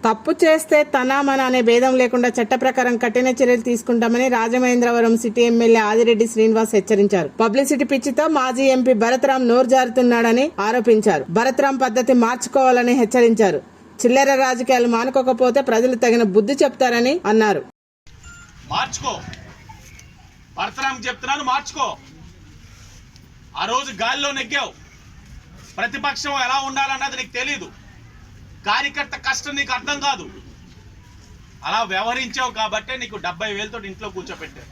తప్పు చేస్తే తనామన అనే భేదం లేకుండా చట్ట ప్రకారం కఠిన చర్యలు తీసుకుంటామని రాజమహేంద్రవరం సిటీ ఎమ్మెల్యే ఆదిరెడ్డి శ్రీనివాస్ హెచ్చరించారు. పబ్లిసిటీ పిచ్చితో మాజీ ఎంపీ భరత్రాం నోరు జారుతున్నాడని ఆరోపించారు. భరత్రాం పద్ధతి మార్చుకోవాలని హెచ్చరించారు. చిల్లర రాజకీయాలు మానుకోకపోతే ప్రజలు తగిన బుద్ధి చెప్తారని అన్నారు. మార్చుకో, భరత్రాం చెప్తున్నాను, మార్చుకో. ఆ రోజు గాలిలో నెగ్గావు. ప్రతిపక్షం ఎలా ఉండాలన్నది నీకు తెలీదు. కార్యకర్త కష్టం నీకు అర్థం కాదు. అలా వ్యవహరించావు కాబట్టే నీకు 70,000తో ఇంట్లో కూర్చోపెట్టారు.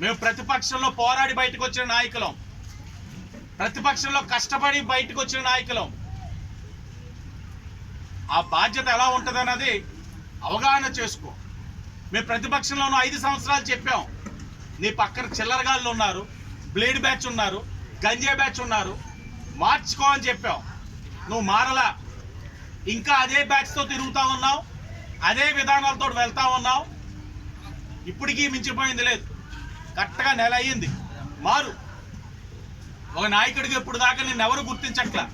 మేము ప్రతిపక్షంలో పోరాడి బయటకు వచ్చిన నాయకులం, ప్రతిపక్షంలో కష్టపడి బయటకు వచ్చిన నాయకులం. ఆ బాధ్యత ఎలా ఉంటుందన్నది అవగాహన చేసుకో. మేము ప్రతిపక్షంలోనూ 5 సంవత్సరాలు చెప్పాం. నీ పక్కన చిల్లరగాళ్ళు ఉన్నారు, బ్లేడ్ బ్యాచ్ ఉన్నారు, గంజే బ్యాచ్ ఉన్నారు, మార్చుకో అని చెప్పాం. నువ్వు మారలా. ఇంకా అదే బ్యాచ్తో తిరుగుతూ ఉన్నావు, అదే విధానాలతో వెళ్తా ఉన్నావు. ఇప్పటికీ మించిపోయింది లేదు. కరెక్ట్గా నెల అయ్యింది. మారు. ఒక నాయకుడికి ఇప్పుడు దాకా నిన్నెవరు గుర్తించట్లా.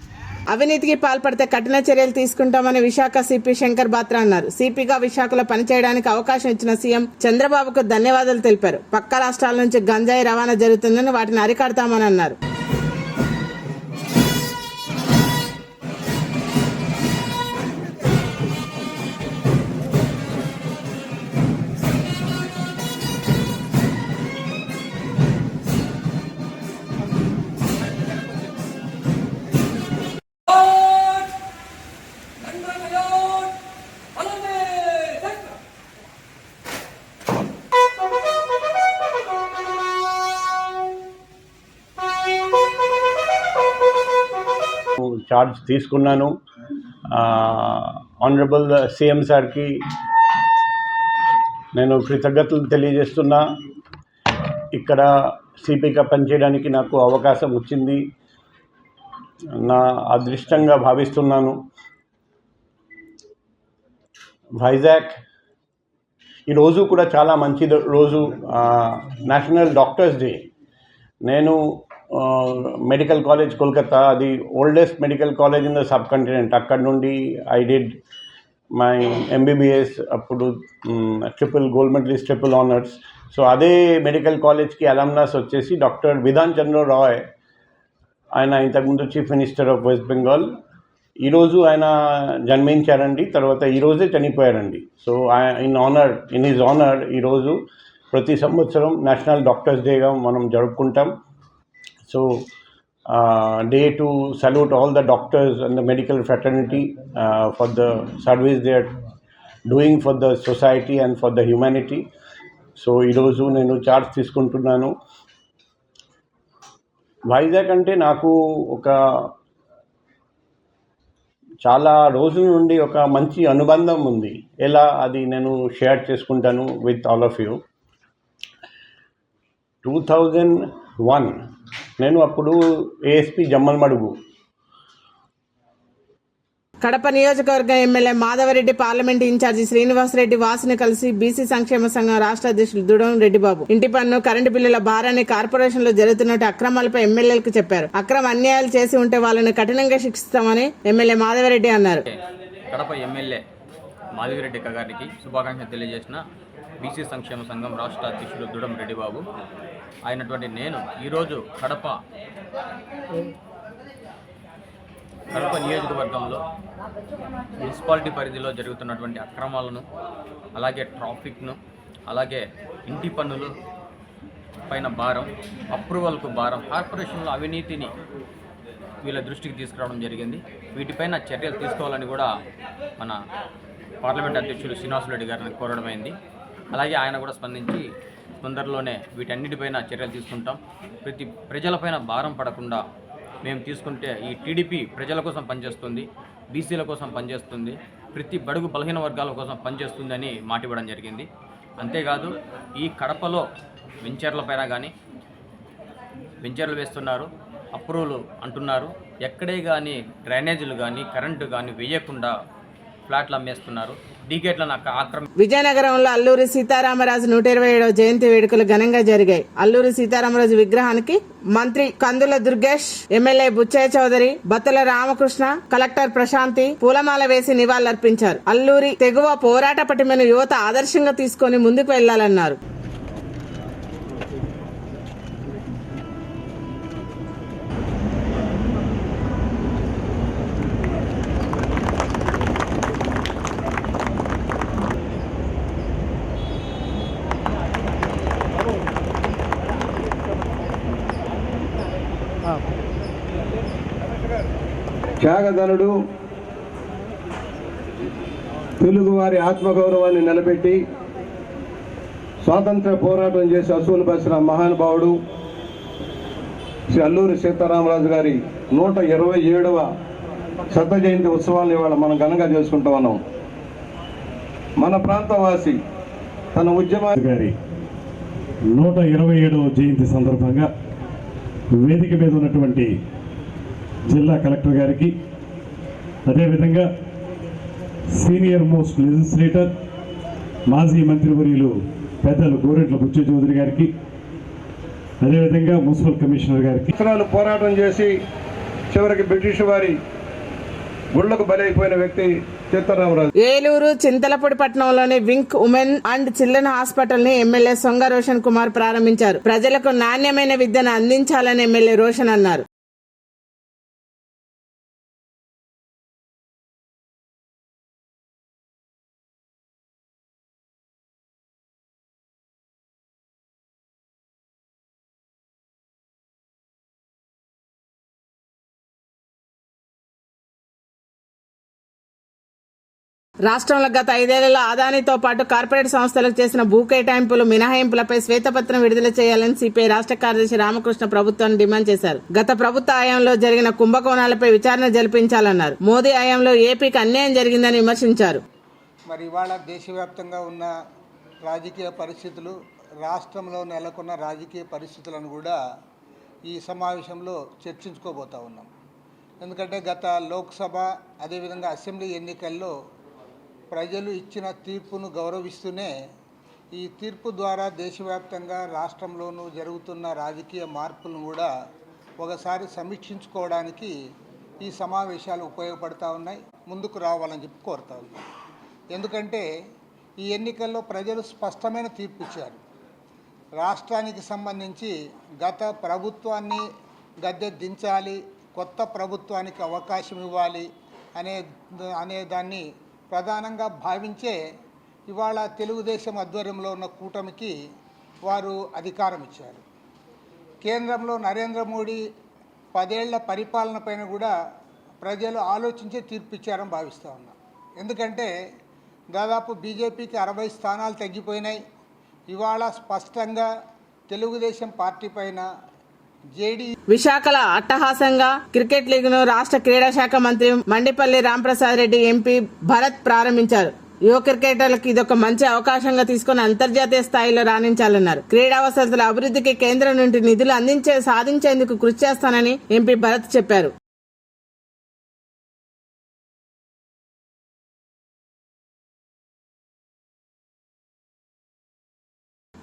అవినీతికి పాల్పడితే కఠిన చర్యలు తీసుకుంటామని విశాఖ సిపి శంకర్ బాత్రా అన్నారు. సిపిగా విశాఖలో పనిచేయడానికి అవకాశం ఇచ్చిన సీఎం చంద్రబాబుకు ధన్యవాదాలు తెలిపారు. పక్క రాష్ట్రాల నుంచి గంజాయి రవాణా జరుగుతుందని వాటిని అరికడతామని అన్నారు. చార్జ్ తీసుకున్నాను. ఆనరబుల్ సీఎం సార్కి నేను కృతజ్ఞతలు తెలియజేస్తున్నా. ఇక్కడ సిపిగా పనిచేయడానికి నాకు అవకాశం వచ్చింది, నా అదృష్టంగా భావిస్తున్నాను. వైజాగ్ ఈరోజు కూడా చాలా మంచి రోజు, నేషనల్ డాక్టర్స్ డే. నేను మెడికల్ కాలేజ్ కోల్కతా, అది oldest medical college in the subcontinent. అక్కడ నుండి ఐ డిడ్ మై ఎంబీబీఎస్. అప్పుడు gold medalist, triple honours. So అదే మెడికల్ కాలేజ్కి అలమ్నస్ వచ్చేసి డాక్టర్ విధాన్ చంద్ర రాయ్. ఆయన ఇంతకుముందు chief minister of West Bengal. ఈరోజు ఆయన జన్మించారండి, తర్వాత ఈరోజే చనిపోయారండి. సో ఇన్ హిజ్ ఆనర్ ఈరోజు ప్రతి సంవత్సరం నేషనల్ డాక్టర్స్ డేగా మనం జరుపుకుంటాం. So, day to salute all the doctors and the medical fraternity for the service they are doing for the society and for the humanity. So, ఈరోజు నేను charge తీసుకుంటున్నాను. వైజాగ్ అంటే నాకు ఒక చాలా రోజుల నుండి ఒక మంచి అనుబంధం ఉంది. ఎలా అది నేను షేర్ చేసుకుంటాను విత్ ఆల్ ఆఫ్ యూ. 2001 నేను అప్పుడు ఏఎస్పీ జమ్మలమడుగు. కడప నియోజకవర్గ MLA Madhavareddy, parliament incharge Srinivasareddy వాసుని కలిసి బీసీ సంక్షేమ సంఘం రాష్ట్ర అధ్యక్షులు దుడం రెడ్డిబాబు ఇంటి పన్ను, కరెంటు బిల్లుల భారాన్ని కార్పొరేషన్లో జరుగుతున్నట్టు అక్రమాలపై ఎమ్మెల్యేలకు చెప్పారు. అక్రమ అన్యాయాలు చేసి ఉంటే వాళ్ళని కఠినంగా శిక్షిస్తామని ఎమ్మెల్యే మాధవరెడ్డి అన్నారు. కడప ఎమ్మెల్యే మాధవరెడ్డి గారికి శుభాకాంక్షలు తెలియజేసిన బీసీ సంక్షేమ సంఘం రాష్ట్ర అధ్యక్షులు దుడం రెడ్డిబాబు అయినటువంటి నేను ఈరోజు కడప నియోజకవర్గంలో మున్సిపాలిటీ పరిధిలో జరుగుతున్నటువంటి అక్రమాలను, అలాగే ట్రాఫిక్ను, అలాగే ఇంటి పన్నులు పైన భారం, అప్రూవల్కు భారం, కార్పొరేషన్లో అవినీతిని వీళ్ళ దృష్టికి తీసుకురావడం జరిగింది. వీటిపైన చర్యలు తీసుకోవాలని కూడా మన పార్లమెంట్ అధ్యక్షులు శ్రీనివాసరెడ్డి గారిని కోరడమైంది. అలాగే ఆయన కూడా స్పందించి తొందరలోనే వీటన్నిటిపైన చర్యలు తీసుకుంటాం. ప్రజలపైన భారం పడకుండా మేము తీసుకుంటే ఈ టీడీపీ ప్రజల కోసం పనిచేస్తుంది, బీసీల కోసం పనిచేస్తుంది, ప్రతి బడుగు బలహీన వర్గాల కోసం పనిచేస్తుందని మాటివ్వడం జరిగింది. అంతేకాదు ఈ కడపలో వెంచర్ల పైన కానీ వెంచర్లు వేస్తున్నారు, అప్రూవల్ అంటున్నారు. ఎక్కడే కానీ డ్రైనేజీలు కానీ కరెంటు కానీ వేయకుండా ఫ్లాట్లు అమ్మేస్తున్నారు, డీకేట్లను విజయనగరంలో అల్లూరి సీతారామరాజు 127వ జయంతి వేడుకలు ఘనంగా జరిగాయి. అల్లూరి సీతారామరాజు విగ్రహానికి మంత్రి కందుల దుర్గేష్, ఎమ్మెల్యే బుచ్చయ్య చౌదరి, బత్తుల రామకృష్ణ, కలెక్టర్ ప్రశాంతి పూలమాల వేసి నివాళులర్పించారు. అల్లూరి తెగువ పోరాట పటిమను యువత ఆదర్శంగా తీసుకొని ముందుకు వెళ్లాలన్నారు. త్యాగధనుడు, తెలుగువారి ఆత్మగౌరవాన్ని నిలబెట్టి స్వాతంత్ర పోరాటం చేసి అసూలు బసిన మహానుభావుడు శ్రీ అల్లూరి సీతారామరాజు గారి 127వ శత జయంతి ఉత్సవాలను ఇవాళ మనం ఘనంగా చేసుకుంటూ ఉన్నాం. మన ప్రాంతవాసి తన ఉద్యమాధికారి 127వ జయంతి సందర్భంగా వేదిక మీద ఉన్నటువంటి జిల్లా కలెక్టర్ గారికి, అదేవిధంగా సీనియర్ మోస్ట్ లెజిస్లేటర్ మాజీ మంత్రివర్యులు పెద్దలు గోరెంట్ల బుచ్చయ్య చౌదరి గారికి, అదేవిధంగా మున్సిపల్ కమిషనర్ గారికి పోరాటం చేసి చివరికి బ్రిటిష్ వారి గుళ్లకు బలైపోయిన వ్యక్తి సీతారామరాజు. ఏలూరు చింతలపూడి పట్టణంలోని wink women and children hospital ని ఎమ్మెల్యే సొంగ రోషన్ కుమార్ ప్రారంభించారు. ప్రజలకు నాణ్యమైన విద్యను అందించాలని ఎమ్మెల్యే రోషన్ అన్నారు. రాష్ట్రంలో గత 5 ఏళ్లలో అదానితో పాటు కార్పొరేట్ సంస్థలకు చేసిన భూ కేటాయింపులు, మినహాయింపులపై శ్వేతపత్రం విడుదల చేయాలని సిపిఐ రాష్ట్ర కార్యదర్శి రామకృష్ణ ప్రభుత్వాన్ని డిమాండ్ చేశారు. గత ప్రభుత్వ హయాంలో జరిగిన కుంభకోణాలపై విచారణ జరిపించాలన్నారు. మోదీ హయాంలో ఏపీకి అన్యాయం జరిగిందని విమర్శించారు. మరి ఇవాళ దేశవ్యాప్తంగా ఉన్న రాజకీయ పరిస్థితులు, రాష్ట్రంలో నెలకొన్న రాజకీయ పరిస్థితులను కూడా ఈ సమావేశంలో చర్చించుకోబోతా ఉన్నాం. ఎందుకంటే గత లోక్సభ అదేవిధంగా అసెంబ్లీ ఎన్నికల్లో ప్రజలు ఇచ్చిన తీర్పును గౌరవిస్తూనే ఈ తీర్పు ద్వారా దేశవ్యాప్తంగా రాష్ట్రంలోనూ జరుగుతున్న రాజకీయ మార్పులను కూడా ఒకసారి సమీక్షించుకోవడానికి ఈ సమావేశాలు ఉపయోగపడతా ఉన్నాయి. ముందుకు రావాలని చెప్పి కోరుతా ఉన్నాం. ఎందుకంటే ఈ ఎన్నికల్లో ప్రజలు స్పష్టమైన తీర్పు ఇచ్చారు. రాష్ట్రానికి సంబంధించి గత ప్రభుత్వాన్ని గద్దె దించాలి, కొత్త ప్రభుత్వానికి అవకాశం ఇవ్వాలి అనే దాన్ని ప్రధానంగా భావించే ఇవాళ తెలుగుదేశం ఆధ్వర్యంలో ఉన్న కూటమికి వారు అధికారం ఇచ్చారు. కేంద్రంలో నరేంద్ర మోడీ 10 ఏళ్ల పరిపాలన పైన కూడా ప్రజలు ఆలోచించే తీర్పు ఇచ్చారని భావిస్తూ ఉన్నాం. ఎందుకంటే దాదాపు బీజేపీకి 60 స్థానాలు తగ్గిపోయినాయి. ఇవాళ స్పష్టంగా తెలుగుదేశం పార్టీ పైన విశాఖలో అట్టహాసంగా క్రికెట్ లీగ్ ను రాష్ట్ర క్రీడా శాఖ మంత్రి మండిపల్లి రాంప్రసాద్ రెడ్డి, ఎంపీ భరత్ ప్రారంభించారు. యువ క్రికెటర్లకు ఇదొక మంచి అవకాశంగా తీసుకుని అంతర్జాతీయ స్థాయిలో రాణించాలన్నారు. క్రీడా వసతుల అభివృద్ధికి కేంద్రం నుండి నిధులు సాధించేందుకు కృషి చేస్తానని ఎంపీ భరత్ చెప్పారు.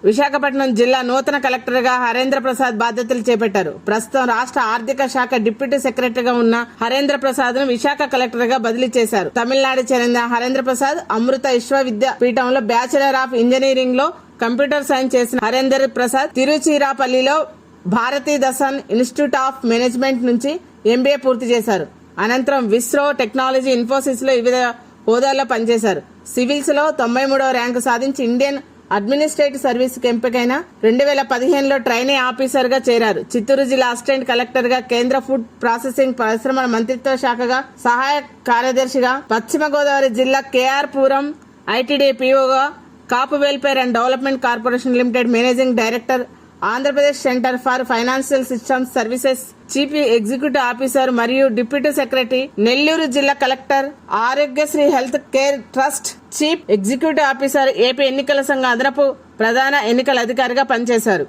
విశాఖపట్నం జిల్లా నూతన కలెక్టర్ గా హరేంద్ర ప్రసాద్ బాధ్యతలు చేపట్టారు. ప్రస్తుతం రాష్ట్ర ఆర్థిక శాఖ డిప్యూటీ సెక్రటరీగా ఉన్న హరేంద్ర ప్రసాద్ ను విశాఖ కలెక్టర్ గా బదిలీ చేశారు. తమిళనాడు చెందిన హరేంద్ర ప్రసాద్ అమృత విశ్వవిద్యాపీఠంలో బ్యాచిలర్ ఆఫ్ ఇంజనీరింగ్ లో కంప్యూటర్ సైన్స్ చేసిన హరేంద్ర ప్రసాద్ తిరుచిరాపల్లిలో Bharathi Dasan institute of management నుంచి ఎంబీఏ పూర్తి చేశారు. అనంతరం విస్రో, టెక్నాలజీ, ఇన్ఫోసిస్ లో వివిధ హోదాల్లో పనిచేశారు. సివిల్స్ లో 93వ ర్యాంకు సాధించి ఇండియన్ అడ్మినిస్ట్రేటివ్ సర్వీస్ కు ఎంపికైన 2015లో ట్రైనీ ఆఫీసర్ గా చేరారు. చిత్తూరు జిల్లా అసిస్టెంట్ కలెక్టర్ గా, కేంద్ర ఫుడ్ ప్రాసెసింగ్ పరిశ్రమల మంత్రిత్వ శాఖగా సహాయ కార్యదర్శిగా, పశ్చిమ గోదావరి జిల్లా కేఆర్ పురం ఐటీడీ పీఓగా, Kapu welfare and development corporation limited managing director, Andhra Pradesh centre for financial systems services chief executive officer మరియు డిప్యూటీ సెక్రటరీ, నెల్లూరు జిల్లా collector, Aarogyasri health care trust chief executive officer, AP ఎన్నికల సంఘం అదనపు ప్రధాన ఎన్నికల అధికారిగా పనిచేశారు.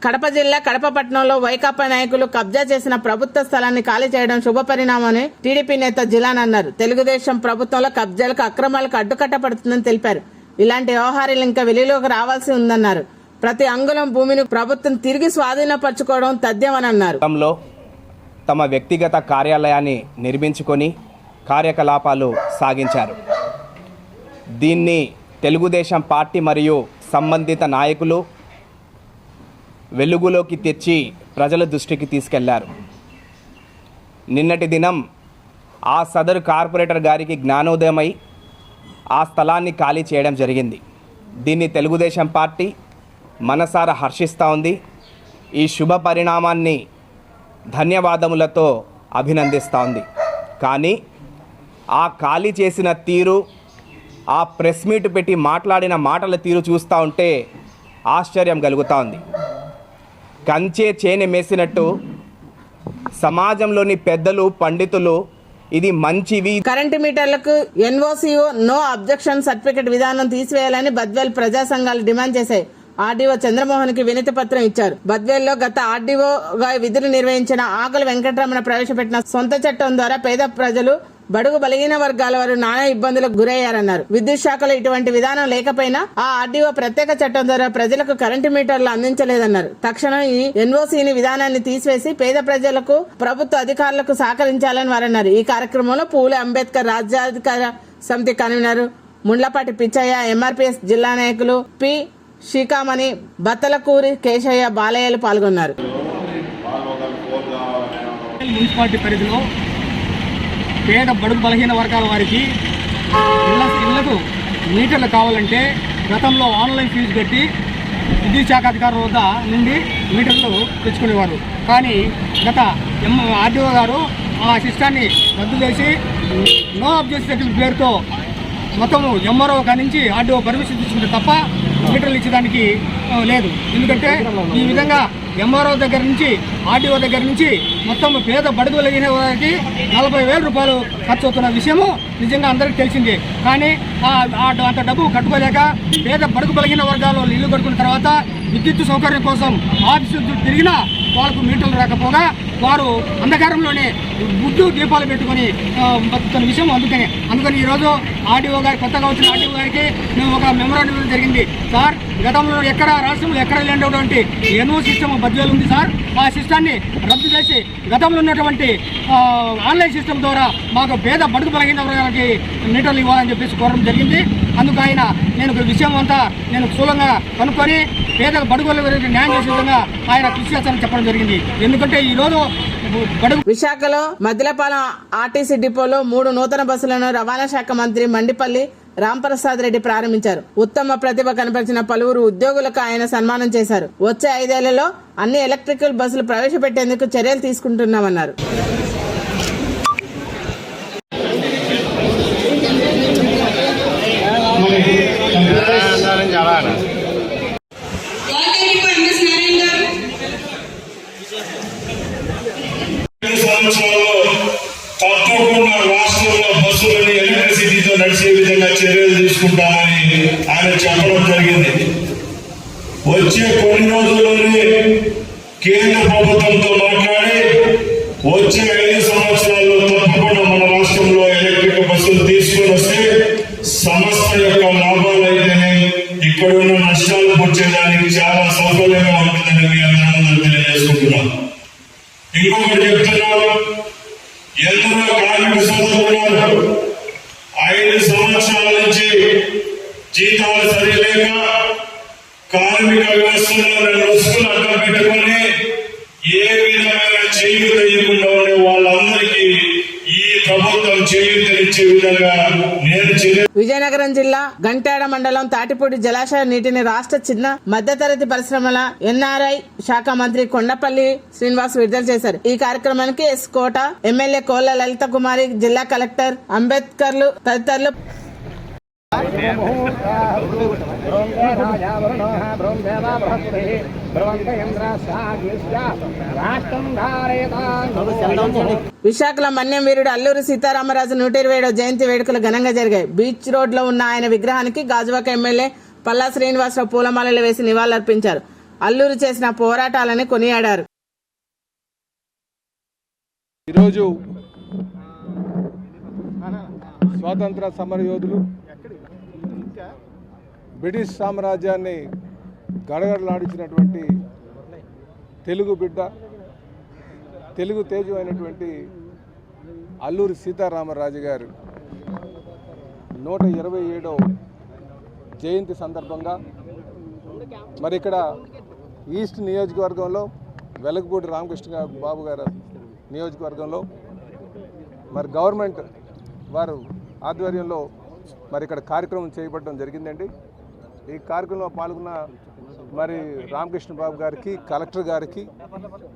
కడప జిల్లా కడప పట్టణంలో వైకాపా నాయకులు కబ్జా చేసిన ప్రభుత్వ స్థలాన్ని ఖాళీ చేయడం శుభపరిణామని టీడీపీ నేత జిలాన్ అన్నారు. తెలుగుదేశం ప్రభుత్వంలో కబ్జాలకు అక్రమాలకు అడ్డుకట్ట పడుతుందని తెలిపారు. ఇలాంటి వ్యవహారాలు ఇంకా వెలుగులోకి రావాల్సి ఉందన్నారు. ప్రతి అంగుళం భూమిని ప్రభుత్వం తిరిగి స్వాధీనపరచుకోవడం తథ్యమని అన్నారు. తమ వ్యక్తిగత కార్యాలయాన్ని నిర్మించుకొని కార్యకలాపాలు సాగించారు. దీన్ని తెలుగుదేశం పార్టీ మరియు సంబంధిత నాయకులు వెలుగులోకి తెచ్చి ప్రజల దృష్టికి తీసుకెళ్లారు. నిన్నటి దినం ఆ సదరు కార్పొరేటర్ గారికి జ్ఞానోదయమై ఆ స్థలాన్ని ఖాళీ చేయడం జరిగింది. దీన్ని తెలుగుదేశం పార్టీ మనసారా హర్షిస్తూ ఉంది. ఈ శుభ పరిణామాన్ని ధన్యవాదములతో అభినందిస్తూ ఉంది. కానీ ఆ ఖాళీ చేసిన తీరు, ఆ ప్రెస్ మీట్ పెట్టి మాట్లాడిన మాటల తీరు చూస్తూ ఉంటే ఆశ్చర్యం కలుగుతూ ఉంది. కంచే చేనె మేసినట్టు సమాజంలోని పెద్దలు, పండితులు ఇది మంచివి. కరెంటు మీటర్లకు ఎన్ఓసీఓ నో అబ్జెక్షన్ సర్టిఫికెట్ విధానం తీసివేయాలని బద్వేల్ ప్రజా సంఘాలు డిమాండ్ చేశాయి. ఆర్డీఓ చంద్రమోహన్ కి వినతి పత్రం ఇచ్చారు. బద్వేల్లో గత ఆర్డీఓగా విధులు నిర్వహించిన ఆకుల వెంకటరమణ ప్రవేశపెట్టిన సొంత చట్టం ద్వారా పేద ప్రజలు, బడుగు బలహీన వర్గాల వారు నానా ఇబ్బందులకు గురయ్యారన్నారు. విద్యుత్ శాఖలో ఇటువంటి విధానం లేకపోయినా ఆ ఆర్డీఓ ప్రత్యేక చట్టం ద్వారా ప్రజలకు కరెంటు మీటర్లు అందించలేదన్నారు. తక్షణం ఈ ఎన్ఓసీని విధానాన్ని తీసివేసి పేద ప్రజలకు, ప్రభుత్వ అధికారులకు సహకరించాలని వారన్నారు. ఈ కార్యక్రమంలో పూలే అంబేద్కర్ రాజ్యాధికార సమితి కన్వీనర్ ముండ్లపాటి పిచ్చయ్య, ఎంఆర్పీఎస్ జిల్లా నాయకులు పి శ్రీకామణి, బత్తలకూరి కేశయ్య, బాలయ్యలు పాల్గొన్నారు. మున్సిపాలిటీ పరిధిలో పేద బడుగు బలహీన వర్గాల వారికి ఇళ్లకు మీటర్లు కావాలంటే గతంలో ఆన్లైన్ ఫీజు కట్టి విద్యుత్ శాఖ అధికారుల వద్ద నుండి మీటర్లు తెచ్చుకునేవారు. కానీ గత ఆర్డీఓ గారు ఆ సిస్టాన్ని రద్దు చేసి నో అబ్జెక్షన్ సర్టిఫికేట్ పేరుతో మొత్తం ఎంఆర్ఓ నుంచి ఆర్డీఓ పర్మిషన్ తీసుకుంటే తప్ప మీటర్లు ఇచ్చేదానికి లేదు. ఎందుకంటే ఈ విధంగా ఎంఆర్ఓ దగ్గర నుంచి, ఆర్డీఓ దగ్గర నుంచి మొత్తం పేద బడుగు బలహీన వారికి 40,000 రూపాయలు ఖర్చు అవుతున్న విషయము నిజంగా అందరికీ తెలిసిందే. కానీ అంత డబ్బు కట్టుకోలేక పేద బడుగు బలహీన వర్గాల్లో ఇల్లు కట్టుకున్న తర్వాత విద్యుత్ సౌకర్యం కోసం ఆఫీసు తిరిగినా వాళ్ళకు మీటర్లు రాకపోగా వారు అంధకారంలోనే గుడ్డు దీపాలు పెట్టుకొని బతుకుతున్న విషయం. అందుకని ఈరోజు ఆర్డీఓ గారి, కొత్తగా వచ్చిన ఆర్డీఓ గారికి మేము ఒక మెమోరాండం ఇవ్వడం జరిగింది. సార్, గతంలో రాష్ట్రంలో ఎక్కడ లేనటువంటి ఎన్నో సిస్టమ్ బద్వేలు ఉంది సార్. ఆ సిస్టాన్ని రద్దు చేసి గతంలో ఉన్నటువంటి ఆన్లైన్ సిస్టమ్ ద్వారా మాకు పేద బడుగు బలహీన వర్గాలకి మీటర్లు ఇవ్వాలని చెప్పేసి కోరడం జరిగింది. అందుకు ఆయన నేను విషయం అంతా నేను స్థూలంగా కనుక్కొని పేద బడుగుల న్యాయం చేసే విధంగా ఆయన కృషి చేస్తానని చెప్పడం జరిగింది. ఎందుకంటే ఈరోజు విశాఖలో మద్దిలపాలెం ఆర్టీసీ డిపోలో 3 నూతన బస్సులను రవాణా శాఖ మంత్రి మండిపల్లి రాంప్రసాద్ రెడ్డి ప్రారంభించారు. ఉత్తమ ప్రతిభ కనపరిచిన పలువురు ఉద్యోగులకు ఆయన సన్మానం చేశారు. వచ్చే 5 ఏళ్లలో అన్ని ఎలక్ట్రికల్ బస్సులు ప్రవేశపెట్టేందుకు చర్యలు తీసుకుంటున్నామన్నారు. తప్పకుండా రాష్ట్రంలో బస్సులని ఎలక్ట్రిసిటీతో నడిచే విధంగా చర్యలు తీసుకుంటామని ఆయన చెప్పడం జరిగింది. వచ్చే కొన్ని రోజుల్లోనే కేంద్ర ప్రభుత్వంతో మాట్లాడి వచ్చే 5 సంవత్సరాల్లో తప్పకుండా మన రాష్ట్రంలో ఎలక్ట్రిక్ బస్సులు తీసుకొని వస్తే సంస్థ యొక్క లాభాలు అయితేనే ఇక్కడున్న నష్టాలు పుట్టేదానికి చాలా సౌకర్యంగా ఉంటుందని మీ అందరూ తెలియజేసుకుంటున్నాం. ఇంకొకటి చెప్తున్నారు, ఎందరో కార్మిక సోదరులు 5 సంవత్సరాల నుంచి జీతాలు సరిలేక కార్మిక వ్యవస్థలో లొసుకులు అడ్డం పెట్టుకొని ఏ విధమైన చేయూత ఇవ్వకుండా ఉండే వాళ్ళందరికీ ఈ ప్రభుత్వం చేయూతనిచ్చే విధంగా విజయనగరం జిల్లా గంట్యాడ మండలం తాటిపూడి జలాశయ నీటిని రాష్ట్ర చిన్న మధ్యతరగతి పరిశ్రమల ఎన్ఆర్ఐ శాఖ మంత్రి కొండపల్లి శ్రీనివాస్ విడుదల చేశారు. ఈ కార్యక్రమానికి ఎస్ కోట ఎమ్మెల్యే కోళ్ల లలిత కుమారి, జిల్లా కలెక్టర్ అంబేద్కర్లు తదితరులు విశాఖలో మన్యం వీరుడు అల్లూరి సీతారామరాజు 127వ జయంతి వేడుకలు ఘనంగా జరిగాయి. బీచ్ రోడ్ లో ఉన్న ఆయన విగ్రహానికి గాజువాక ఎమ్మెల్యే పల్లా శ్రీనివాసరావు పూలమాలలు వేసి నివాళులర్పించారు. అల్లూరు చేసిన పోరాటాలని కొనియాడారు. ఈరోజు స్వాతంత్ర సమరయోధులు బ్రిటిష్ సామ్రాజ్యాన్ని గడగడలాడించినటువంటి తెలుగు బిడ్డ, తెలుగు తేజం అయినటువంటి అల్లూరి సీతారామరాజు గారు 127వ జయంతి సందర్భంగా మరి ఇక్కడ ఈస్ట్ నియోజకవర్గంలో వెలగపూడి రామకృష్ణ బాబు గారు నియోజకవర్గంలో మరి గవర్నమెంట్ వారు ఆధ్వర్యంలో మరి ఇక్కడ కార్యక్రమం చేయబడడం జరిగిందండి. ఈ కార్యక్రమంలో పాల్గొన్న మరి రామకృష్ణ బాబు గారికి, కలెక్టర్ గారికి,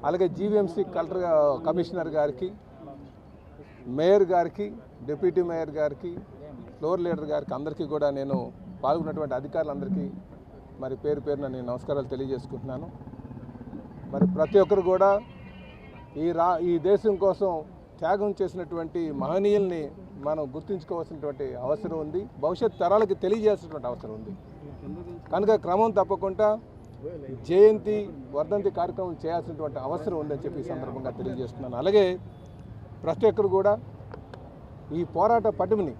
అలాగే జీవీఎంసీ కమిషనర్ గారికి, మేయర్ గారికి, డిప్యూటీ మేయర్ గారికి, ఫ్లోర్ లీడర్ గారికి అందరికీ కూడా నేను పాల్గొన్నటువంటి అధికారులందరికీ మరి పేరు పేరున నేను నమస్కారాలు తెలియజేసుకుంటున్నాను. మరి ప్రతి ఒక్కరు కూడా ఈ దేశం కోసం త్యాగం చేసినటువంటి మహనీయుల్ని మనం గుర్తుంచుకోవాల్సినటువంటి అవసరం ఉంది, భవిష్యత్ తరాలకి తెలియజేయాల్సినటువంటి అవసరం ఉంది. కనుక క్రమం తప్పకుండా జయంతి వర్ధంతి కార్యక్రమం చేయాల్సినటువంటి అవసరం ఉందని చెప్పి ఈ సందర్భంగా తెలియజేస్తున్నాను. అలాగే ప్రతి ఒక్కరు కూడా ఈ పోరాట పటిమని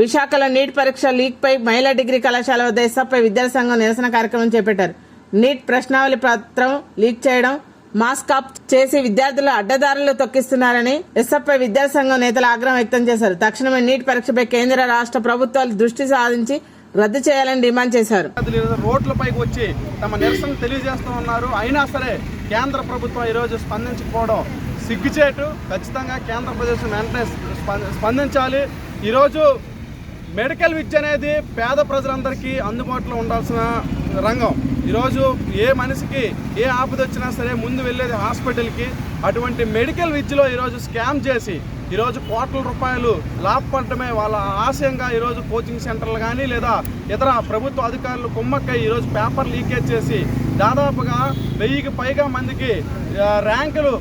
విశాఖలో నీట్ పరీక్ష లీక్ పై మహిళా డిగ్రీ కళాశాల వద్ద ఎస్ఎఫ్ఐ విద్యార్థి సంఘం నిరసన కార్యక్రమం చేపట్టారు. నీట్ ప్రశ్నావళి పత్రం లీక్ చేయడం, మాస్కాప్ చేసి విద్యార్థులు అడ్డదారులు తొక్కిస్తున్నారని ఎస్ఎఫ్ఐ విద్యార్థి సంఘం నేతలు ఆగ్రహం వ్యక్తం చేశారు. తక్షణమే నీట్ పరీక్షపై కేంద్ర రాష్ట్ర ప్రభుత్వాలు దృష్టి సాధించి రద్దు చేయాలని డిమాండ్ చేశారు. రోడ్లపైకి వచ్చి తమ నిరసన తెలియజేస్తూ ఉన్నారు. అయినా సరే కేంద్ర ప్రభుత్వం ఈరోజు స్పందించకపోవడం సిగ్గుచేటు. ఖచ్చితంగా కేంద్ర ప్రభుత్వం వెంటనే స్పందించాలి. ఈరోజు మెడికల్ విద్య అనేది పేద ప్రజలందరికీ అందుబాటులో ఉండాల్సిన రంగం. ఈరోజు ఏ మనిషికి ఏ ఆపద వచ్చినా సరే ముందు వెళ్ళేది హాస్పిటల్కి. అటువంటి మెడికల్ విద్యలో ఈరోజు స్కామ్ చేసి ఈరోజు కోట్ల రూపాయలు లాభపడటమే వాళ్ళ ఆశయంగా ఈరోజు కోచింగ్ సెంటర్లు కానీ లేదా ఇతర ప్రభుత్వ అధికారులు కుమ్మక్కై ఈరోజు పేపర్ లీకేజ్ చేసి దాదాపుగా 1000కి పైగా మందికి ర్యాంకులు,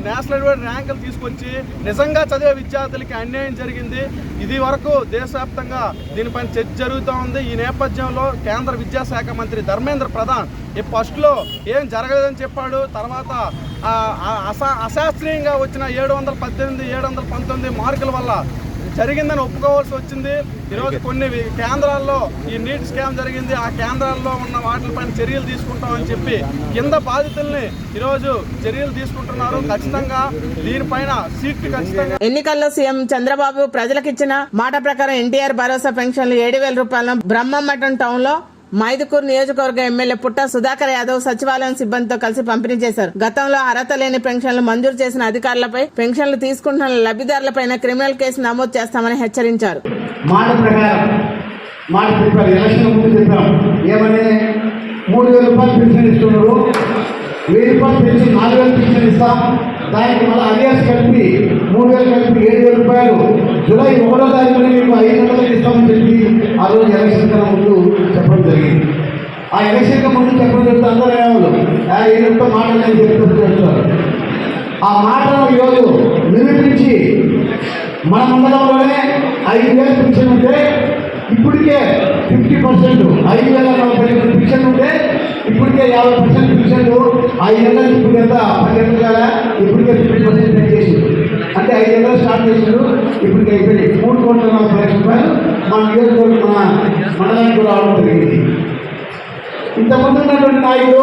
నేషనల్ వైడ్ ర్యాంకులు తీసుకొచ్చి నిజంగా చదివే విద్యార్థులకి అన్యాయం జరిగింది. ఇది వరకు దేశవ్యాప్తంగా దీనిపైన చర్చ జరుగుతూ ఉంది. ఈ నేపథ్యంలో కేంద్ర విద్యాశాఖ మంత్రి ధర్మేంద్ర ప్రధాన్ ఈ ఫస్ట్లో ఏం జరగలేదని చెప్పాడు. తర్వాత అశాస్త్రీయంగా వచ్చిన 718, 719 మార్కుల వల్ల జరిగిందని ఒప్పుకోవాల్సి వచ్చింది. ఈరోజు కొన్ని కేంద్రాల్లో ఈ నీట్ స్కామ్ జరిగింది. ఆ కేంద్రాల్లో ఉన్న వాటిపైన చర్యలు తీసుకుంటామని చెప్పి కింద బాధితుల్ని ఈరోజు చర్యలు తీసుకుంటున్నారు. ఖచ్చితంగా దీనిపైన సీట్ ఖచ్చితంగా. ఎన్నికల్లో సీఎం చంద్రబాబు ప్రజలకిచ్చిన మాట ప్రకారం ఎన్టీఆర్ భరోసా పెన్షన్లు 7,000 రూపాయలను బ్రహ్మమఠం టౌన్ లో మైదుకూరు నియోజకవర్గ ఎమ్మెల్యే పుట్ట సుధాకర్ యాదవ్ సచివాలయం సిబ్బందితో కలిసి పంపిణీ చేశారు. గతంలో అర్హత లేని పెన్షన్లు మంజూరు చేసిన అధికారులపై పెన్షన్లు తీసుకుంటున్న లబ్ధిదారులపై క్రిమినల్ కేసు నమోదు చేస్తామని హెచ్చరించారు. మాట ప్రకారం మాట చెప్పారు, ఎలక్షన్ ముందు చెప్పాం. ఏమని 3,000 రూపాయలు పెన్షన్ ఇస్తున్నారు, 1,000 రూపాయలు పెన్షన్ 4,000 పెన్షన్ ఇస్తాం. దానికి మళ్ళీ అరియాస్ కలిపి 3,000 కలిపి 7,000 రూపాయలు జూలై 1వ తారీఖున మీకు 500 ఇస్తామని చెప్పి ఆ రోజు ఎలక్షన్ కన్నా ముందు చెప్పడం జరిగింది. ఆ ఎలక్షన్ ముందు చెప్పడం చెప్తే అందరూ ఏమో ఏదో మాటలు నేను చెప్తున్నారు. ఆ మాటను ఈరోజు నిరూపించి మన మండలంలోనే 5,000 పెన్షన్ ఉంటే ఇప్పటికే 50%, 5,040 పెన్షన్ ఉంటే ఇప్పటికే 50% పెన్షన్లు 5 నెలలు ఇప్పుడు ఎంత 10 నెలలు కదా ఇప్పటికే 50% పెంచేసి అంటే 5 నెలలు స్టార్ట్ చేసారు. ఇప్పటికే అయిపోయింది 3,40,00,000 రూపాయలు మన నియోజకవర్గం మన మండలానికి కూడా రావడం జరిగింది. ఇంతకుముందు ఉన్నటువంటి నాయకులు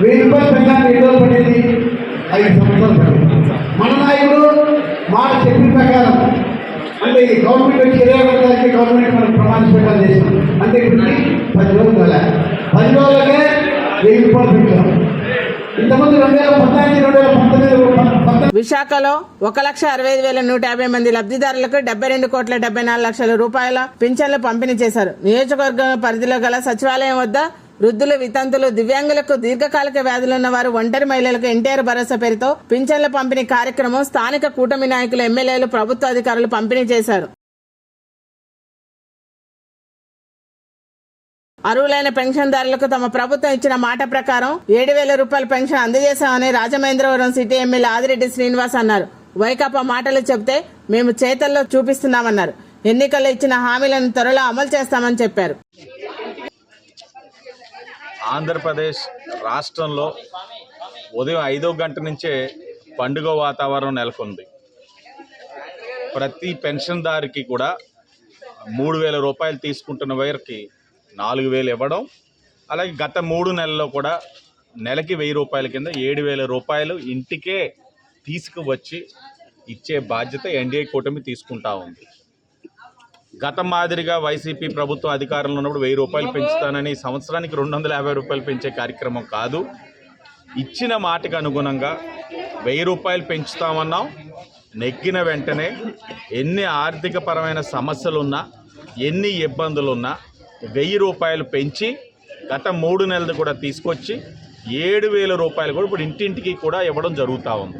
1,000 రూపాయలు పెన్షన్ 7 రోజులు పడేది, 5 సంవత్సరాలు పడేది. మన నాయకుడు మాట చెప్పిన ప్రకారం అంటే ఈ గవర్నమెంట్ వచ్చి 20 తారీఖు గవర్నమెంట్ మనం ప్రమాణ స్వీకారం చేసాం. అంటే ఇప్పటికి 10 రోజులు కాలే, 10 రోజులకే 1,000 రూపాయలు పెంచాం. ఇంతకుముందు 2019 విశాఖలో 1,65,150 మంది లబ్ధిదారులకు 72,74,00,000 రూపాయల పింఛన్లు పంపిణీ చేశారు. నియోజకవర్గం పరిధిలో గల సచివాలయం వద్ద వృద్ధులు, వితంతులు, దివ్యాంగులకు, దీర్ఘకాలిక వ్యాధులున్న వారు, ఒంటరి మహిళలకు ఎన్టీఆర్ భరోసా పేరుతో పింఛన్ల పంపిణీ కార్యక్రమం స్థానిక కూటమి నాయకులు, ఎమ్మెల్యేలు, ప్రభుత్వ అధికారులు పంపిణీ చేశారు. అర్హులైన పెన్షన్దారులకు తమ ప్రభుత్వం ఇచ్చిన మాట ప్రకారం 7,000 రూపాయల పెన్షన్ అందజేశామని రాజమహేంద్రవరం సిటీ ఎమ్మెల్యే ఆదిరెడ్డి శ్రీనివాస్ అన్నారు. వైకాపా మాటలు చెబితే మేము చేతల్లో చూపిస్తున్నామన్నారు. ఎన్నికల్లో ఇచ్చిన హామీలను త్వరలో అమలు చేస్తామని చెప్పారు. ఆంధ్రప్రదేశ్ రాష్ట్రంలో ఉదయం 5వ గంట నుంచే పండుగ వాతావరణం నెలకొంది. ప్రతి పెన్షన్దారికి కూడా 3,000 రూపాయలు తీసుకుంటున్న వారికి 4,000 ఇవ్వడం, అలాగే గత 3 నెలల్లో కూడా నెలకి 1,000 రూపాయల కింద 7,000 రూపాయలు ఇంటికే తీసుకువచ్చి ఇచ్చే బాధ్యత ఎన్డీఏ కూటమి తీసుకుంటా ఉంది. గత మాదిరిగా వైసీపీ ప్రభుత్వం అధికారంలో ఉన్నప్పుడు 1,000 రూపాయలు పెంచుతానని సంవత్సరానికి 250 రూపాయలు పెంచే కార్యక్రమం కాదు. ఇచ్చిన మాటకు అనుగుణంగా 1,000 రూపాయలు పెంచుతామన్నాం. నెగ్గిన వెంటనే ఎన్ని ఆర్థిక పరమైన సమస్యలున్నా, ఎన్ని ఇబ్బందులున్నా 1,000 రూపాయలు పెంచి గత 3 నెలలు కూడా తీసుకొచ్చి 7,000 రూపాయలు కూడా ఇప్పుడు ఇంటింటికి కూడా ఇవ్వడం జరుగుతూ ఉంది.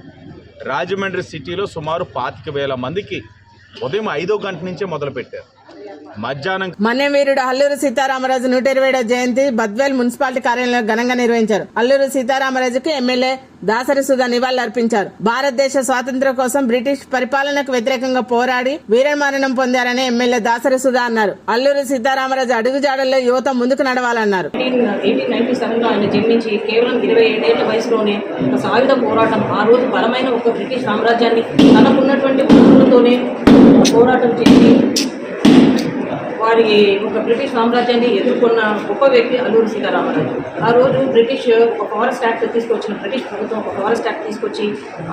రాజమండ్రి సిటీలో సుమారు 25,000 మందికి ఉదయం 5వ గంట నుంచే మొదలుపెట్టారు. మధ్యాహ్నం మన్యం వీరుడు అల్లూరి సీతారామరాజు 120వ జయంతి బద్వేల్ మున్సిపాలిటీ కార్యాలయంలో ఘనంగా నిర్వహించారు. అల్లూరి సీతారామరాజుకు ఎమ్మెల్యే దాసరి సుధా నివాళులర్పించారు. భారతదేశ స్వాతంత్ర్యం కోసం బ్రిటిష్ పరిపాలనకు వ్యతిరేకంగా పోరాడి వీరమరణం పొందారని ఎమ్మెల్యే దాసరి సుధా అన్నారు. అల్లూరి సీతారామరాజు అడుగుజాడల్లో యువత ముందుకు నడవాలన్నారు. 1897లో ఆయన జన్మించి కేవలం 27 ఏళ్ల వయసులోనే ఒక సాయుధ పోరాటం, ఆ రోజు బలమైన ఒక బ్రిటిష్ సామ్రాజ్యాన్ని తనకున్నటువంటి వనరులతోనే పోరాటం చేసి వారి ఒక బ్రిటిష్ సామ్రాజ్యాన్ని ఎదుర్కొన్న గొప్ప వ్యక్తి అల్లూరి సీతారామరాజు. ఆ రోజు బ్రిటిష్ ఒక ఫారెస్ట్ యాక్ట్ తీసుకొచ్చిన బ్రిటిష్ ప్రభుత్వం ఒక ఫారెస్ట్ యాక్ట్ తీసుకొచ్చి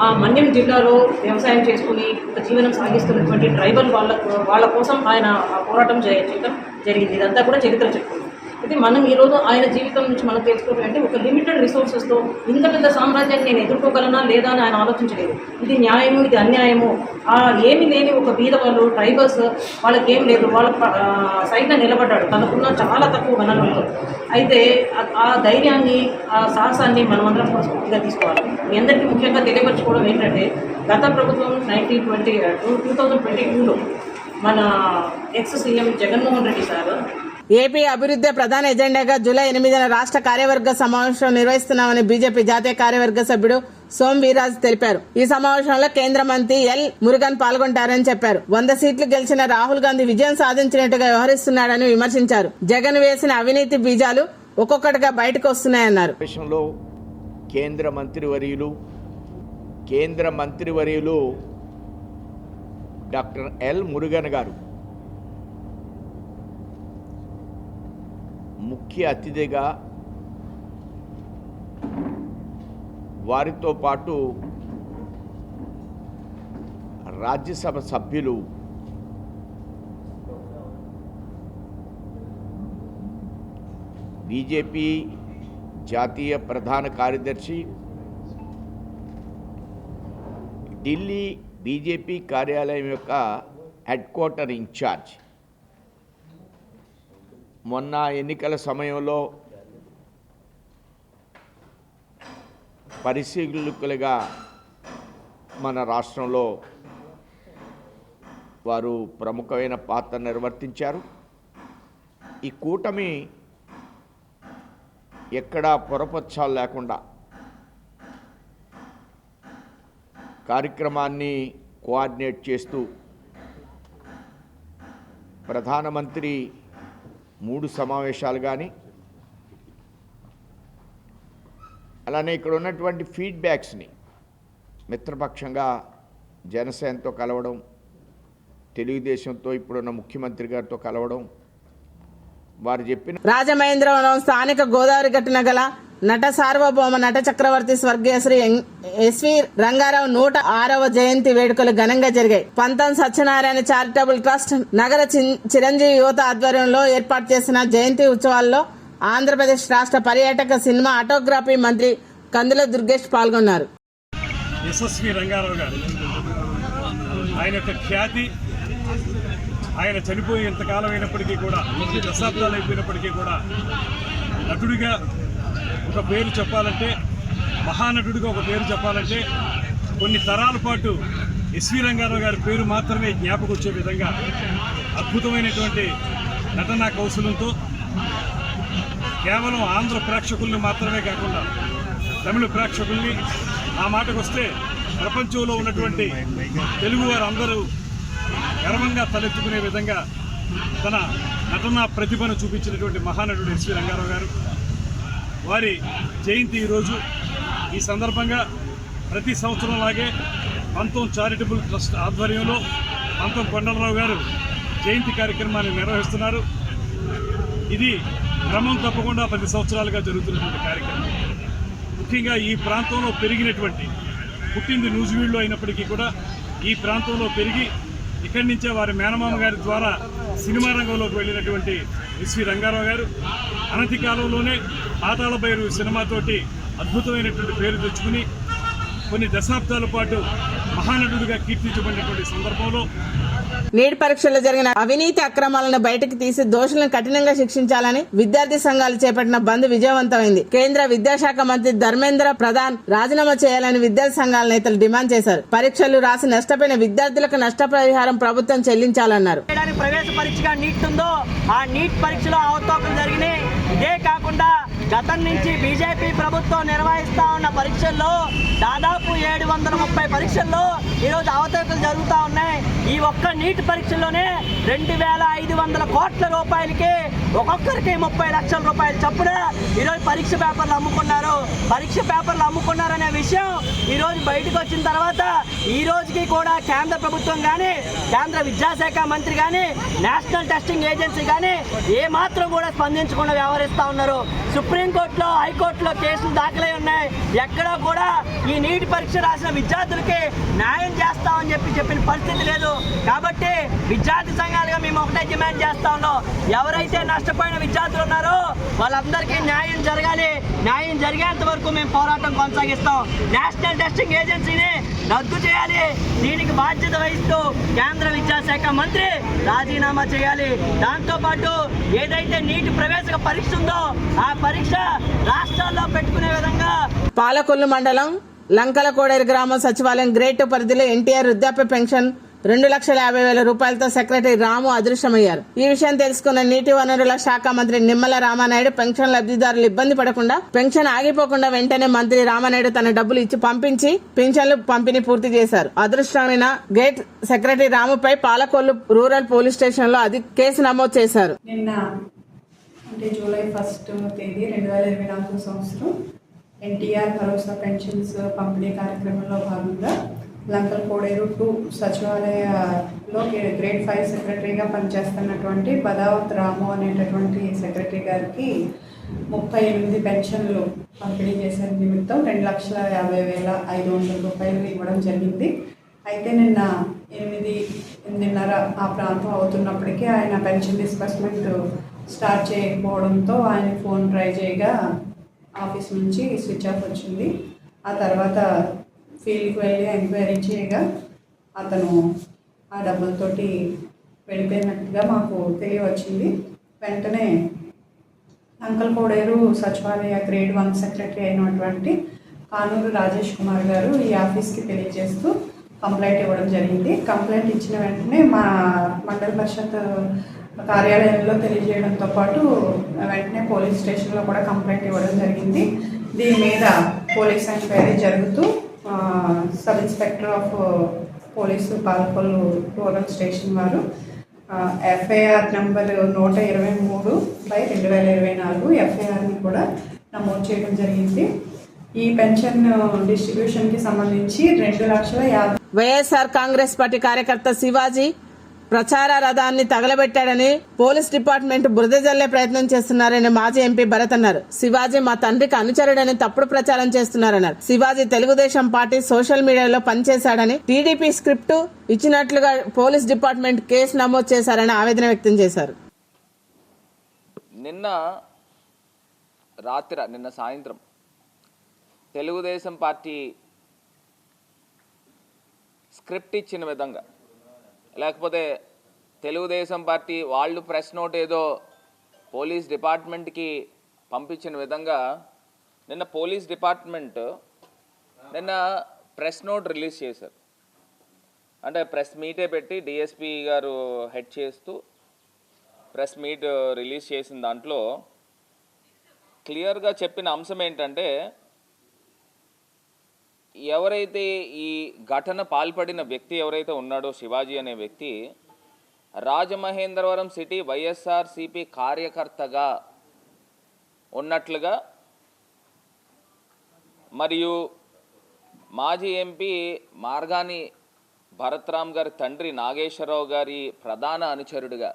ఆ మన్యం జిల్లాలో వ్యవసాయం చేసుకుని ఒక జీవనం సాగిస్తున్నటువంటి ట్రైబల్ వాళ్ళ కోసం ఆయన ఆ పోరాటం చేయడం జరిగింది. ఇదంతా కూడా చరిత్ర చెప్తుంది. అయితే మనం ఈరోజు ఆయన జీవితం నుంచి మనం తెలుసుకోవాలంటే ఒక లిమిటెడ్ రిసోర్సెస్తో ఇంత పెద్ద సామ్రాజ్యాన్ని నేను ఎదుర్కోగలనా లేదా అని ఆయన ఆలోచించలేదు. ఇది న్యాయము, ఇది అన్యాయము, ఏమీ లేని ఒక బీద వాళ్ళు ట్రైబల్స్ వాళ్ళకి ఏం లేదు, వాళ్ళ సైడ్లో నిలబడ్డాడు తనకున్న చాలా తక్కువ వనరులతో. అయితే ఆ ధైర్యాన్ని, ఆ సాహసాన్ని మనమందరం కూడా స్ఫూర్తిగా తీసుకోవాలి. మీ అందరికీ ముఖ్యంగా తెలియపరచుకోవడం ఏంటంటే గత ప్రభుత్వం 2022లో మన ex CM Jaganmohan Reddy sir AP అభివృద్ధి ప్రధాన ఎజెండాగా జూలై 8న రాష్ట్ర కార్యవర్గ సమావేశం నిర్వహిస్తున్నామని బీజేపీ జాతీయ కార్యవర్గ సభ్యుడు సోమ్ వీర్రాజు తెలిపారు. ఈ సమావేశంలో కేంద్ర మంత్రి ఎల్ మురుగన్ పాల్గొంటారని చెప్పారు. 100 సీట్లు గెలిచిన రాహుల్ గాంధీ విజయం సాధించినట్టుగా వ్యవహరిస్తున్నాడని విమర్శించారు. జగన్ వేసిన అవినీతి బీజాలు ఒక్కొక్కటిగా బయటకు వస్తున్నాయన్నారు. కేంద్ర మంత్రివర్యులు డాక్టర్ ఎల్ మురుగన్ గారు ముఖ్య అతిథిగా, వారితో పాటు రాజ్యసభ సభ్యులు బీజేపీ జాతీయ ప్రధాన కార్యదర్శి, ఢిల్లీ బీజేపీ కార్యాలయం యొక్క హెడ్ క్వార్టర్ ఇన్ఛార్జ్, మొన్న ఎన్నికల సమయంలో పరిశీలకులుగా మన రాష్ట్రంలో వారు ప్రముఖమైన పాత్ర నిర్వర్తించారు. ఈ కూటమి ఎక్కడా పొరపచ్చాలు లేకుండా కార్యక్రమాన్ని కోఆర్డినేట్ చేస్తూ ప్రధానమంత్రి 3 సమావేశాలు కానీ, అలానే ఇక్కడ ఉన్నటువంటి ఫీడ్బ్యాక్స్ని మిత్రపక్షంగా జనసేనతో కలవడం, తెలుగుదేశంతో ఇప్పుడున్న ముఖ్యమంత్రి గారితో కలవడం, వారు చెప్పిన రాజమహేంద్రవరం స్థానిక గోదావరి గట్టున గల నట సార్వభౌమ నట చక్రవర్తి స్వర్గీయ శ్రీ ఎస్వి రంగారావు 106వ జయంతి వేడుకలు ఘనంగా జరిగాయి. పంతం సత్యనారాయణ చారిటబుల్ ట్రస్ట్ నగర చిరంజీవి యువత ఆధ్వర్యంలో ఏర్పాటు చేసిన జయంతి ఉత్సవాల్లో ఆంధ్రప్రదేశ్ రాష్ట్ర పర్యాటక సినిమా ఆటోగ్రఫీ మంత్రి కందుల దుర్గేష్ పాల్గొన్నారు. ఎస్ఎస్వి రంగారావు గారు, ఆయన యొక్క ఖ్యాతి, ఆయన చనిపోయి ఎంతకాలం అయినప్పటికీ కూడా, దశాబ్దాలు అయిపోయినప్పటికీ కూడా నటుడిగా ఒక పేరు చెప్పాలంటే, మహానటుడిగా ఒక పేరు చెప్పాలంటే కొన్ని తరాల పాటు ఎస్వి రంగారావు గారి పేరు మాత్రమే జ్ఞాపకం వచ్చే విధంగా అద్భుతమైనటువంటి నటనా కౌశలంతో కేవలం ఆంధ్ర ప్రేక్షకుల్ని మాత్రమే కాకుండా తమిళ ప్రేక్షకుల్ని, ఆ మాటకు వస్తే ప్రపంచంలో ఉన్నటువంటి తెలుగువారు అందరూ గర్వంగా తలెత్తుకునే విధంగా తన నటనా ప్రతిభను చూపించినటువంటి మహానటుడు ఎస్వి రంగారావు గారు. వారి జయంతి ఈరోజు. ఈ సందర్భంగా ప్రతి సంవత్సరంలాగే పంతం చారిటబుల్ ట్రస్ట్ ఆధ్వర్యంలో పంతం కొండలరావు గారు జయంతి కార్యక్రమాన్ని నిర్వహిస్తున్నారు. ఇది క్రమం తప్పకుండా 10 సంవత్సరాలుగా జరుగుతున్నటువంటి కార్యక్రమం. ముఖ్యంగా ఈ ప్రాంతంలో పెరిగినటువంటి, పుట్టింది నూజివీడులో అయినప్పటికీ కూడా ఈ ప్రాంతంలో పెరిగి ఇక్కడి నుంచే వారి మేనమామ గారి ద్వారా సినిమా రంగంలోకి వెళ్ళినటువంటి ఎస్వి రంగారావు గారు అనతి కాలంలోనే పాతాళ భైరవి సినిమాతోటి అద్భుతమైనటువంటి పేరు తెచ్చుకుని కొన్ని దశాబ్దాల పాటు మహానటుడిగా కీర్తించబడినటువంటి సందర్భంలో నీట్ పరీక్షల్లో జరిగిన అవినీతి అక్రమాలను బయటకు తీసి దోషులను కఠినంగా శిక్షించాలని విద్యార్థి సంఘాలు చేపట్టిన బంద్ విజయవంతమైంది. కేంద్ర విద్యాశాఖ మంత్రి ధర్మేంద్ర ప్రధాన్ రాజీనామా చేయాలని విద్యార్థి సంఘాల నేతలు డిమాండ్ చేశారు. పరీక్షలు రాసి నష్టపోయిన విద్యార్థులకు నష్టపరిహారం ప్రభుత్వం చెల్లించాలన్నారు. ప్రవేశ పరీక్షగా నీట్ ఉందో ఆ నీట్ పరీక్షలో అవకతవకలు జరిగినాయి. ఇదే కాకుండా గతం నుంచి బీజేపీ ప్రభుత్వం నిర్వహిస్తా ఉన్న పరీక్షల్లో దాదాపు 730 పరీక్షల్లో ఈరోజు అవకతవకలు జరుగుతూ ఉన్నాయి. ఈ ఒక్క నీట్ పరీక్షల్లోనే 2500 కోట్ల రూపాయలకి ఒక్కొక్కరికి 30 లక్షల రూపాయలు చొప్పున ఈరోజు పరీక్ష పేపర్లు అమ్ముకున్నారు. పరీక్ష పేపర్లు అమ్ముకున్నారనే విషయం ఈరోజు బయటకు వచ్చిన తర్వాత ఈ రోజుకి కూడా కేంద్ర ప్రభుత్వం కానీ, కేంద్ర విద్యాశాఖ మంత్రి కానీ, నేషనల్ టెస్టింగ్ ఏజెన్సీ కానీ ఏమాత్రం కూడా స్పందించకుండా వ్యవహరిస్తూ ఉన్నారు. సుప్రీంకోర్టులో, హైకోర్టులో కేసులు దాఖలై ఉన్నాయి. ఎక్కడా కూడా ఈ నీట్ పరీక్ష రాసిన విద్యార్థులకి న్యాయం చేస్తామని చెప్పిన పరిస్థితి లేదు. కాబట్టి విద్యార్థి సంఘాలుగా మేము ఒకటే డిమాండ్ చేస్తా ఉన్నాం. ఎవరైతే నష్టపోయిన విద్యార్థులు ఉన్నారో వాళ్ళందరికీ న్యాయం జరగాలి. న్యాయం జరిగేంత వరకు మేము పోరాటం కొనసాగిస్తాం. నేషనల్ టెస్టింగ్ ఏజెన్సీని రద్దు చేయాలి. దీనికి బాధ్యత వహిస్తూ కేంద్ర విద్యాశాఖ మంత్రి రాజీనామా చేయాలి. దాంతోపాటు ఏదైతే నీటి ప్రవేశ పరీక్ష ఉందో ఆ పరీక్ష రాష్ట్రాల్లో పెట్టుకునే విధంగా పాలకొల్లు మండలం లంకల కోడేరు గ్రామం సచివాలయం గ్రేడ్ 2 పరిధిలో ఎన్టీఆర్ వృద్ధాప్య పెన్షన్ 2,50,000 రూపాయలతో సెక్రటరీ రాము అదృశ్యమయ్యారు. ఈ విషయం తెలుసుకున్న నీటి వనరుల శాఖ మంత్రి నిమ్మల రామానాయుడు పెన్షన్ లబ్ధిదారులు ఇబ్బంది పడకుండా, పెన్షన్ ఆగిపోకుండా వెంటనే మంత్రి రామానాయుడు తన డబ్బులు ఇచ్చి పంపించి పెన్షన్లు పంపిణీ పూర్తి చేశారు. అదృష్టమైన గేట్ సెక్రటరీ రాముపై పాలకొల్లు రూరల్ పోలీస్ స్టేషన్ లో కేసు నమోదు చేశారు. నిన్న అంటే జూలై 1 తేదీ 2024 సంవత్సరం ఎన్టీఆర్ భరోసా పెన్షన్స్ పంపిణీ కార్యక్రమంలో భాగంగా లంకల్ కోడేరు 2 సచివాలయలో గ్రేడ్ 5 సెక్రటరీగా పనిచేస్తున్నటువంటి బదావత్ రాము అనేటటువంటి సెక్రటరీ గారికి 38 పెన్షన్లు పంపిణీ చేసే నిమిత్తం 2,50,500 రూపాయలు ఇవ్వడం జరిగింది. అయితే నిన్న 8:30 ఆ ప్రాంతం అవుతున్నప్పటికీ ఆయన పెన్షన్ డిస్బర్స్మెంట్ స్టార్ట్ చేయకపోవడంతో ఆయన ఫోన్ ట్రై చేయగా ఆఫీస్ నుంచి స్విచ్ ఆఫ్ వచ్చింది. ఆ తర్వాత ఫీల్డ్కి వెళ్ళి ఎంక్వైరీ చేయగా అతను ఆ డబ్బులతోటి వెళ్ళిపోయినట్టుగా మాకు తెలియవచ్చింది. వెంటనే లంకల్ కోడేరు సచివాలయ గ్రేడ్ 1 సెక్రటరీ అయినటువంటి కానూరు రాజేష్ కుమార్ గారు ఈ ఆఫీస్కి తెలియజేస్తూ కంప్లైంట్ ఇవ్వడం జరిగింది. కంప్లైంట్ ఇచ్చిన వెంటనే మా మండల పరిషత్ కార్యాలయంలో తెలియజేయడంతో పాటు వెంటనే పోలీస్ స్టేషన్లో కూడా కంప్లైంట్ ఇవ్వడం జరిగింది. దీని మీద పోలీస్ ఎంక్వైరీ జరుగుతూ sub inspector of police Palakollu rural station వారు ఎఫ్ఐఆర్ నెంబర్ 123/2024 ఎఫ్ఐఆర్ని కూడా నమోదు చేయడం జరిగింది. ఈ పెన్షన్ డిస్ట్రిబ్యూషన్కి సంబంధించి 2,50,000 వైఎస్ఆర్ కాంగ్రెస్ పార్టీ కార్యకర్త శివాజీ ప్రచార రథాన్ని తగలబెట్టాడని పోలీస్ డిపార్ట్మెంట్ బురద జల్లే ప్రయత్నం చేస్తున్నారని మాజీ ఎంపీ భరత్ అన్నారు. శివాజీ మా తండ్రికి అనుచరుడని తప్పుడు ప్రచారం చేస్తున్నారన్నారు. శివాజీ తెలుగుదేశం పార్టీ సోషల్ మీడియాలో పనిచేశాడని, టీడీపీ స్క్రిప్ట్ ఇచ్చినట్లుగా పోలీస్ డిపార్ట్మెంట్ కేసు నమోదు చేశారని ఆవేదన వ్యక్తం చేశారు. నిన్న సాయంత్రం తెలుగుదేశం పార్టీ స్క్రిప్ట్ ఇచ్చిన విధంగా, లేకపోతే తెలుగుదేశం పార్టీ వాళ్ళు ప్రెస్ నోట్ ఏదో పోలీస్ డిపార్ట్మెంట్కి పంపించిన విధంగా నిన్న police department press note release చేశారు. అంటే ప్రెస్ మీటే పెట్టి డిఎస్పీ గారు హెడ్ చేస్తూ ప్రెస్ మీట్ రిలీజ్ చేసిన దాంట్లో క్లియర్గా చెప్పిన అంశం ఏంటంటే, ఎవరైతే ఈ ఘటన పాల్పడిన వ్యక్తి ఎవరైతే ఉన్నాడో శివాజీ అనే వ్యక్తి రాజమహేంద్రవరం సిటీ వైఎస్ఆర్సీపీ కార్యకర్తగా ఉన్నట్లుగా మరియు మాజీ ఎంపీ మార్గాని భరత్రామ్ గారి తండ్రి నాగేశ్వరరావు గారి ప్రధాన అనుచరుడుగా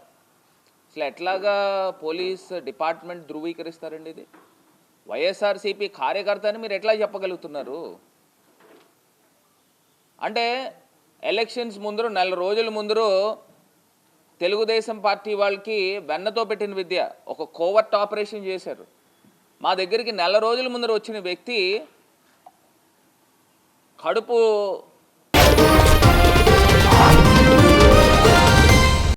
అసలు ఎట్లాగా పోలీస్ డిపార్ట్మెంట్ ధృవీకరిస్తారండి? ఇది వైఎస్ఆర్సీపీ కార్యకర్త అని మీరు ఎట్లా చెప్పగలుగుతున్నారు? అంటే ఎలక్షన్స్ ముందరు 4 రోజుల ముందరు తెలుగుదేశం పార్టీ వాళ్ళకి వెన్నతో పెట్టిన విద్య ఒక కోవర్ట్ ఆపరేషన్ చేశారు. మా దగ్గరికి 4 రోజుల ముందర వచ్చిన వ్యక్తి కడుపు